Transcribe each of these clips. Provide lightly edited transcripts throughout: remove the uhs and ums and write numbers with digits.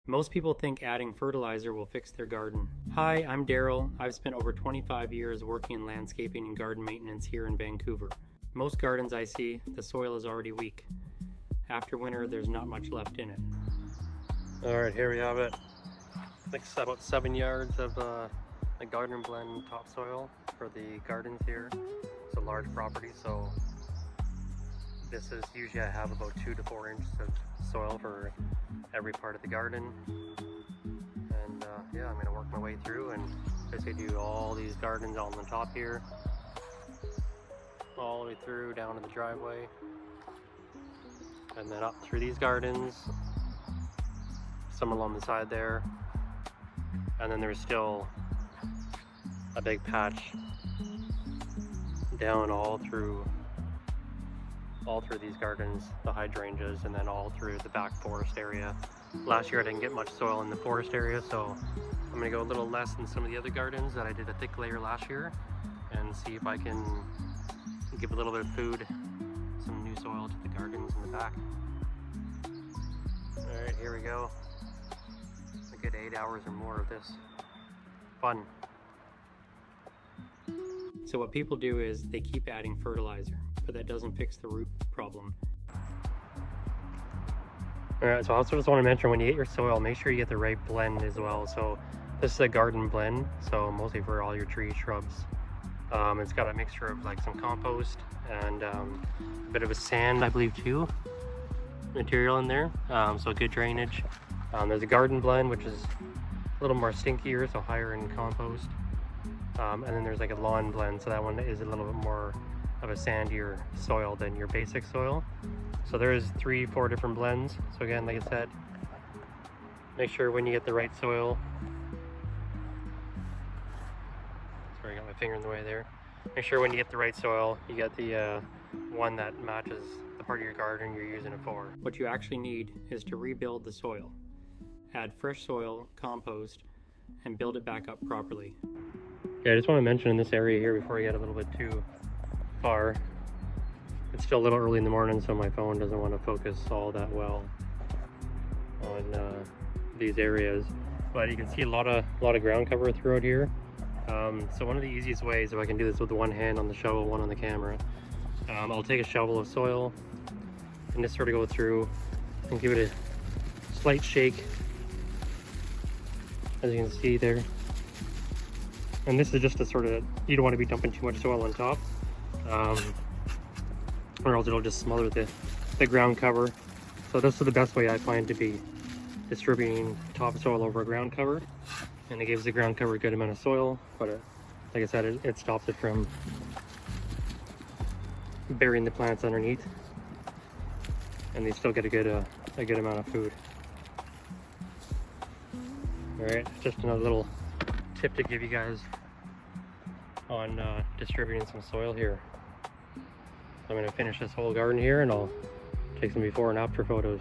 Most people think adding fertilizer will fix their garden. Hi, I'm Darrell. I've spent over 25 years working in landscaping and garden maintenance here in Vancouver. Most gardens I see, the soil is already weak. After winter, there's not much left in it. Alright, here we have it. I think it's about 7 yards of a garden blend topsoil for the gardens here. It's a large property, so this is usually I have about 2 to 4 inches of soil for every part of the garden. And yeah, I'm going to work my way through and basically do all these gardens on the top here, all the way through down to the driveway, and then up through these gardens, some along the side there, and then there's still a big patch down all through these gardens, the hydrangeas, and then all through the back forest area. Last year I didn't get much soil in the forest area, so I'm gonna go a little less than some of the other gardens that I did a thick layer last year, and see if I can give a little bit of food, some new soil to the gardens in the back. Alright, here we go. A good 8 hours or more of this. Fun. So what people do is they keep adding fertilizer, but that doesn't fix the root problem. Alright, so I also just want to mention, when you get your soil, make sure you get the right blend as well. So this is a garden blend, so mostly for all your trees, shrubs. It's got a mixture of like some compost and a bit of a sand, I believe, too, material in there, so good drainage. There's a garden blend, which is a little more stinkier, so higher in compost. And then there's like a lawn blend, so that one is a little bit more of a sandier soil than your basic soil. So there's 3-4 different blends. So again, like I said, make sure when you get the right soil. Sorry, I got my finger in the way there. Make sure when you get the right soil, you get the one that matches the part of your garden you're using it for. What you actually need is to rebuild the soil. Add fresh soil, compost, and build it back up properly. Yeah, I just want to mention in this area here, before I get a little bit too far, it's still a little early in the morning, so my phone doesn't want to focus all that well on these areas. But you can see a lot of ground cover throughout here. So one of the easiest ways, if I can do this with one hand on the shovel, one on the camera, I'll take a shovel of soil and just sort of go through and give it a slight shake, as you can see there. And this is just a sort of, you don't want to be dumping too much soil on top, or else it'll just smother the ground cover. So this is the best way I find to be distributing topsoil over a ground cover, and it gives the ground cover a good amount of soil, but like I said, it stops it from burying the plants underneath, and they still get a good amount of food. All right, just another little tip to give you guys on distributing some soil here. I'm going to finish this whole garden here, and I'll take some before and after photos.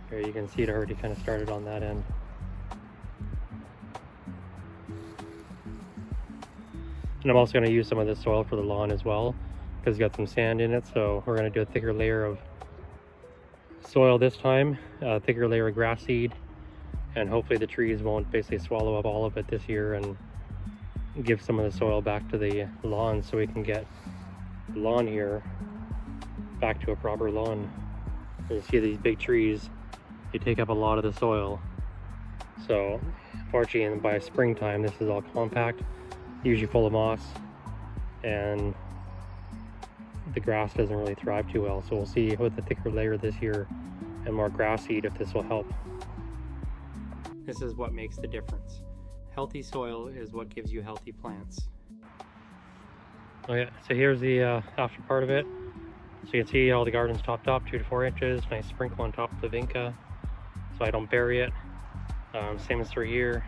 Here you can see it already kind of started on that end. And I'm also going to use some of this soil for the lawn as well, because it's got some sand in it, so we're going to do a thicker layer of soil this time, a thicker layer of grass seed, and hopefully the trees won't basically swallow up all of it this year, and give some of the soil back to the lawn, so we can get the lawn here back to a proper lawn. And you see these big trees, they take up a lot of the soil. So fortunately, by springtime, this is all compact, usually full of moss, and the grass doesn't really thrive too well. So we'll see with the thicker layer this year and more grass seed if this will help. This is what makes the difference. Healthy soil is what gives you healthy plants. Okay, so here's the after part of it. So you can see all the garden's topped up, 2 to 4 inches. Nice sprinkle on top of the Vinca, so I don't bury it. Same as through here.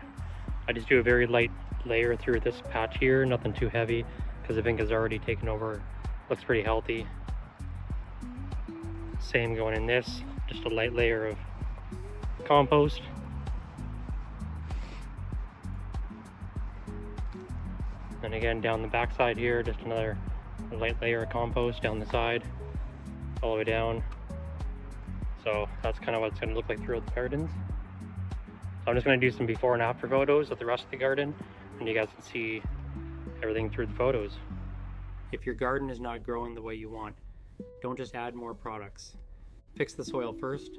I just do a very light layer through this patch here, nothing too heavy, because the Vinca's already taken over. Looks pretty healthy. Same going in this, just a light layer of compost. And again, down the back side here, just another light layer of compost down the side, all the way down. So that's kind of what it's going to look like throughout the gardens. I'm just going to do some before and after photos of the rest of the garden, and you guys can see everything through the photos. If your garden is not growing the way you want, don't just add more products. Fix the soil first,